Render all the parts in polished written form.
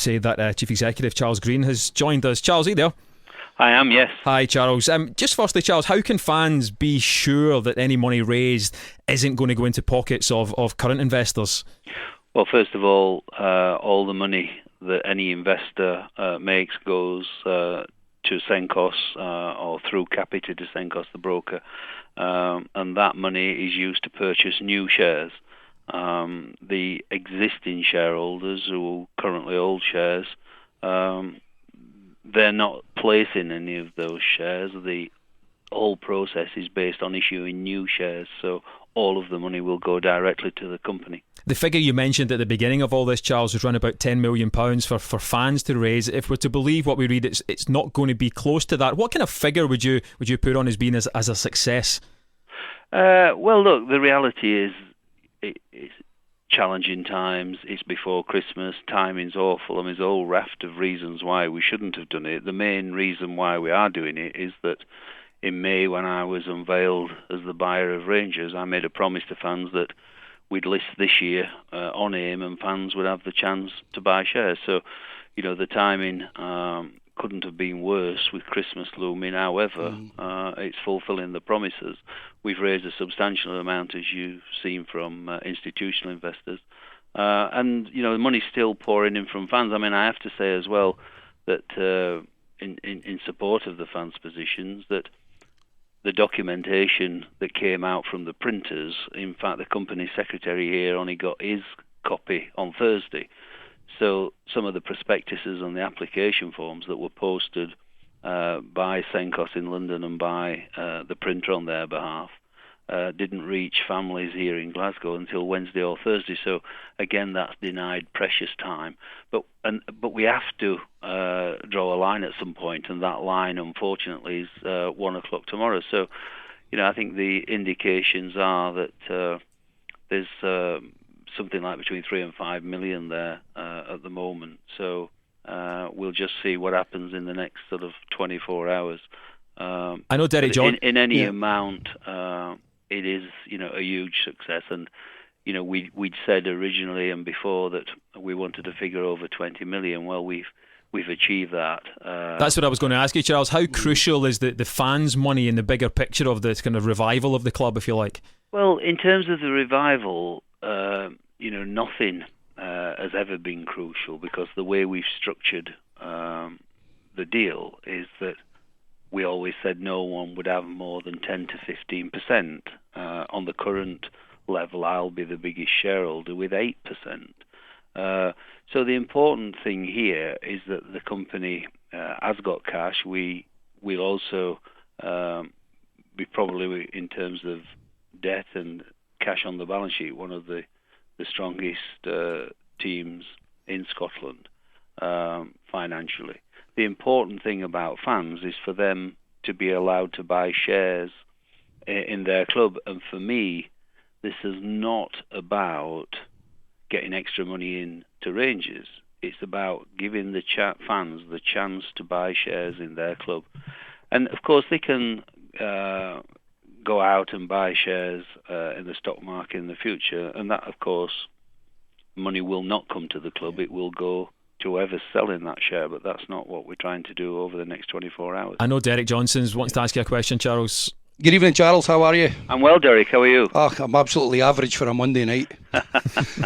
Say that Chief Executive Charles Green has joined us. Charles, are you there? I am, yes. Hi, Charles. Just firstly, Charles, how can fans be sure that any money raised isn't going to go into pockets of current investors? Well, first of all the money that any investor makes goes to Senkos or through Capita to Senkos, the broker, and that money is used to purchase new shares. The existing shareholders who currently hold shares, they're not placing any of those shares. The whole process is based on issuing new shares, so all of the money will go directly to the company. The figure you mentioned at the beginning of all this, Charles, was around about £10 million for fans to raise. If we're to believe what we read, it's not going to be close to that. What kind of figure would you put on as being as a success? Well, look, the reality is it's challenging times. It's before Christmas. Timing's awful. I mean, there's a whole raft of reasons why we shouldn't have done it. The main reason why we are doing it is that in May, when I was unveiled as the buyer of Rangers, I made a promise to fans that we'd list this year on AIM and fans would have the chance to buy shares. So, the timing couldn't have been worse with Christmas looming. However, it's fulfilling the promises. We've raised a substantial amount, as you've seen, from institutional investors. And, the money's still pouring in from fans. I mean, I have to say as well that in support of the fans' positions, that the documentation that came out from the printers, in fact, the company secretary here only got his copy on Thursday. So some of the prospectuses and the application forms that were posted by Senkos in London and by the printer on their behalf didn't reach families here in Glasgow until Wednesday or Thursday. So again, that's denied precious time. But we have to draw a line at some point, and that line, unfortunately, is 1 o'clock tomorrow. So, I think the indications are that there's something like between 3 and 5 million there at the moment. So we'll just see what happens in the next sort of 24 hours. I know Derek John. In any amount, it is, a huge success. And, we'd said originally and before that we wanted a figure over 20 million. Well, we've achieved that. That's what I was going to ask you, Charles. How crucial is the fans' money in the bigger picture of this kind of revival of the club, if you like? Well, in terms of the revival, nothing has ever been crucial, because the way we've structured the deal is that we always said no one would have more than 10 to 15%. On the current level, I'll be the biggest shareholder with 8%. So the important thing here is that the company has got cash. We will also be probably, in terms of debt and cash on the balance sheet, one of the strongest teams in Scotland financially. The important thing about fans is for them to be allowed to buy shares in their club. And for me, this is not about getting extra money in to Rangers. It's about giving the fans the chance to buy shares in their club. And of course, they can go out and buy shares in the stock market in the future. And that, of course, money will not come to the club. It will go to whoever's selling that share, but that's not what we're trying to do over the next 24 hours. I know Derek Johnsons wants to ask you a question, Charles. Good evening, Charles. How are you? I'm well, Derek. How are you? I'm absolutely average for a Monday night.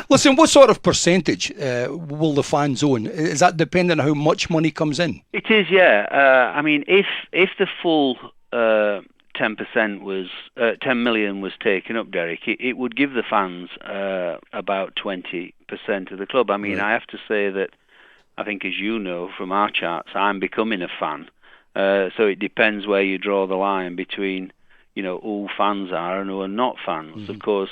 Listen, what sort of percentage will the fans own? Is that dependent on how much money comes in? It is, yeah. I mean, if the full 10% was 10 million was taken up, Derek, it would give the fans about 20% of the club. I mean, right. I have to say that I think, as you know from our chats, I'm becoming a fan. So it depends where you draw the line between, who fans are and who are not fans. Mm-hmm. Of course,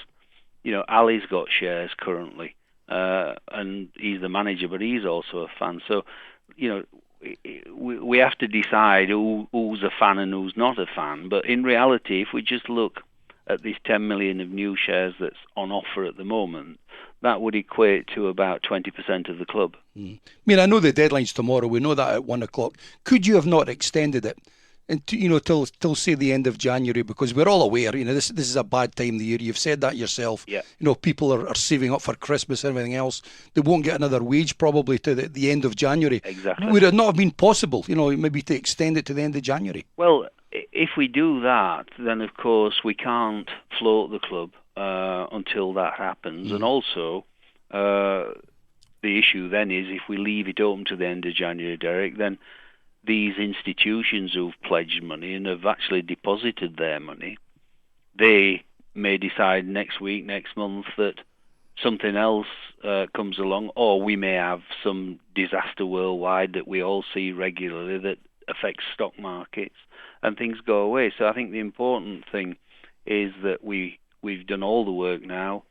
Ali's got shares currently, and he's the manager, but he's also a fan. So, we have to decide who's a fan and who's not a fan. But in reality, if we just look at these 10 million of new shares that's on offer at the moment, that would equate to about 20% of the club. I mean, I know the deadline's tomorrow. We know that at 1 o'clock. Could you have not extended it and till say the end of January, because we're all aware, this is a bad time of the year. You've said that yourself. Yeah. People are saving up for Christmas and everything else. They won't get another wage probably to the end of January. Exactly. Would it not have been possible, maybe to extend it to the end of January? Well, if we do that, then of course we can't float the club until that happens. And also, the issue then is if we leave it open to the end of January, Derek, then these institutions who've pledged money and have actually deposited their money, they may decide next week, next month that something else comes along, or we may have some disaster worldwide that we all see regularly that affects stock markets and things go away. So I think the important thing is that we've done all the work now,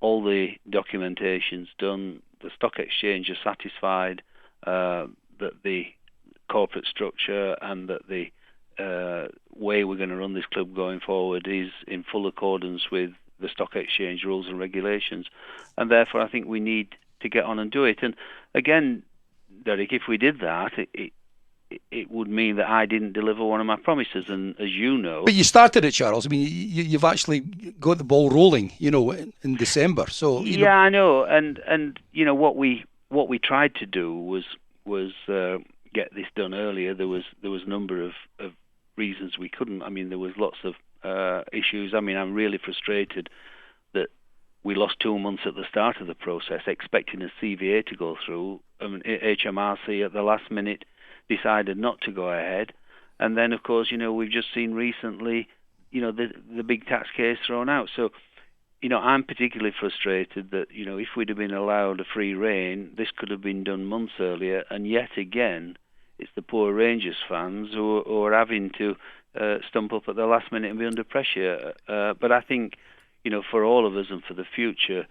all the documentation's done, the stock exchange are satisfied that the corporate structure and that the way we're going to run this club going forward is in full accordance with the stock exchange rules and regulations, and therefore I think we need to get on and do it. And again, Derek, if we did that, it would mean that I didn't deliver one of my promises, and as you know... But you started it, Charles. I mean, you've actually got the ball rolling, in December. So yeah, I know, and what we tried to do was get this done earlier. There was a number of reasons we couldn't. I mean, there was lots of issues. I mean, I'm really frustrated that we lost 2 months at the start of the process, expecting a CVA to go through. I mean, HMRC at the last minute decided not to go ahead, and then of course we've just seen recently the big tax case thrown out. So I'm particularly frustrated that if we'd have been allowed a free rein, this could have been done months earlier, and yet again it's the poor Rangers fans who are having to stump up at the last minute and be under pressure. But I think for all of us and for the future,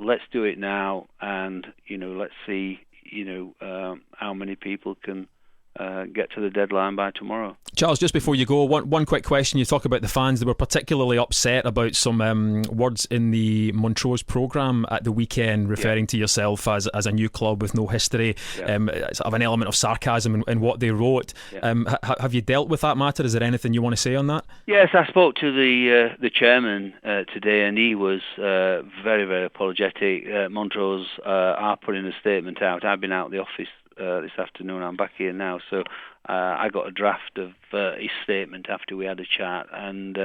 let's do it now, and let's see how many people can get to the deadline by tomorrow. Charles, just before you go, one quick question. You talk about the fans. They were particularly upset about some words in the Montrose programme at the weekend, referring to yourself as a new club with no history, of an element of sarcasm in what they wrote. Have you dealt with that matter? Is there anything you want to say on that? Yes, I spoke to the chairman today, and he was very, very apologetic. Montrose are putting a statement out. I've been out of the office this afternoon. I'm back here now, so I got a draft of his statement after we had a chat, and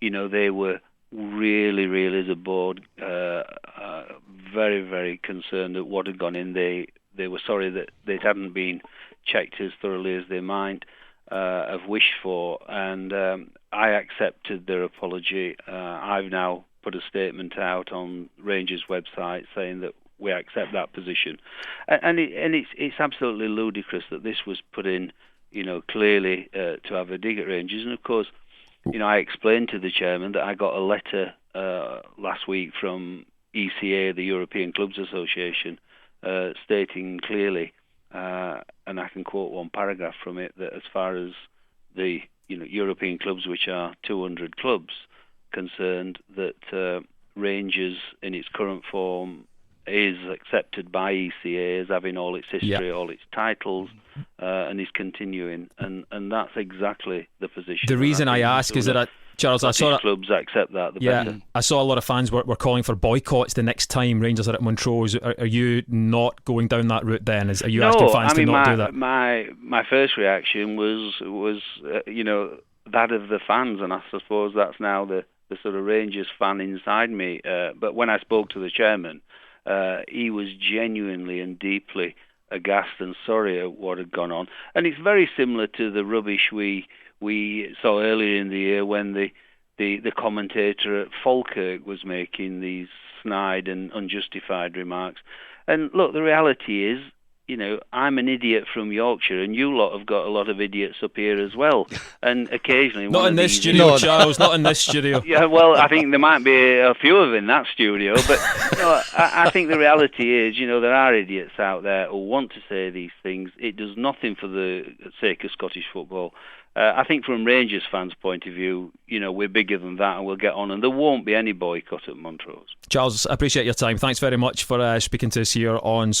they were really as a board very, very concerned at what had gone in. They were sorry that they hadn't been checked as thoroughly as they might have wished for, and I accepted their apology. I've now put a statement out on Rangers' website saying that we accept that position, and it's absolutely ludicrous that this was put in, clearly to have a dig at Rangers. And of course, I explained to the chairman that I got a letter last week from ECA, the European Clubs Association, stating clearly, and I can quote one paragraph from it, that as far as the European clubs, which are 200 clubs, concerned, that Rangers in its current form is accepted by ECA as having all its history, all its titles, and is continuing, and that's exactly the position. The reason I ask is that Charles, I saw clubs accept that. Better. I saw a lot of fans were calling for boycotts the next time Rangers are at Montrose. Are you not going down that route then? Are you asking fans to not do that? My first reaction was that of the fans, and I suppose that's now the sort of Rangers fan inside me. But when I spoke to the chairman, he was genuinely and deeply aghast and sorry at what had gone on. And it's very similar to the rubbish we saw earlier in the year when the commentator at Falkirk was making these snide and unjustified remarks. And look, the reality is, I'm an idiot from Yorkshire, and you lot have got a lot of idiots up here as well. And occasionally... Not in this studio, Charles, not in this studio. Yeah, well, I think there might be a few of them in that studio, but I think the reality is, there are idiots out there who want to say these things. It does nothing for the sake of Scottish football. I think from Rangers fans' point of view, we're bigger than that, and we'll get on, and there won't be any boycott at Montrose. Charles, I appreciate your time. Thanks very much for speaking to us here on